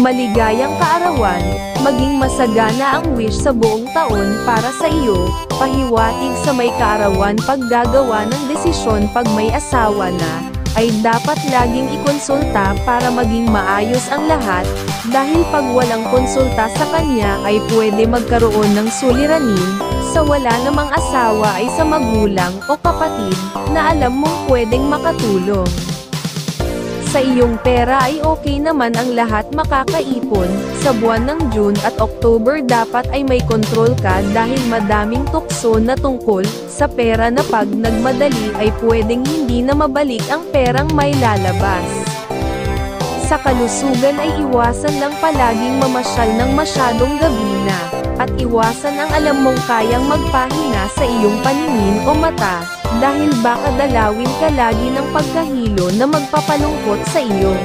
Maligayang kaarawan, maging masagana ang wish sa buong taon para sa iyo, pahiwatig sa may kaarawan paggagawa ng desisyon pag may asawa na, ay dapat laging ikonsulta para maging maayos ang lahat, dahil pag walang konsulta sa kanya ay pwede magkaroon ng suliranin, sa wala namang asawa ay sa magulang o kapatid, na alam mong pwedeng makatulong. Sa iyong pera ay okay naman ang lahat makakaipon, sa buwan ng June at October dapat ay may kontrol ka dahil madaming tukso na tungkol sa pera na pag nagmadali ay pwedeng hindi na mabalik ang perang may lalabas. Sa kalusugan ay iwasan lang palaging mamasyal ng masyadong gabi na, at iwasan ang alam mong kayang magpahinga sa iyong paningin o mata, dahil baka dalawin ka lagi ng pagkahilo na magpapalungkot sa iyo.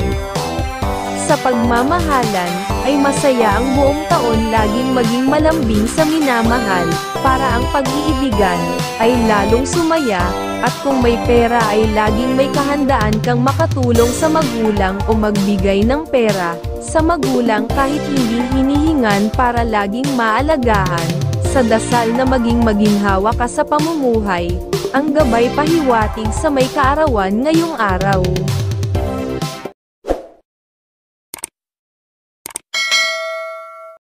Sa pagmamahalan, ay masaya ang buong taon laging maging malambing sa minamahal, para ang pag-iibigan, ay lalong sumaya, at kung may pera ay laging may kahandaan kang makatulong sa magulang o magbigay ng pera sa magulang kahit hindi hinihingan para laging maalagaan, sa dasal na maging maginhawa ka sa pamumuhay, ang gabay pahiwatig sa may kaarawan ngayong araw.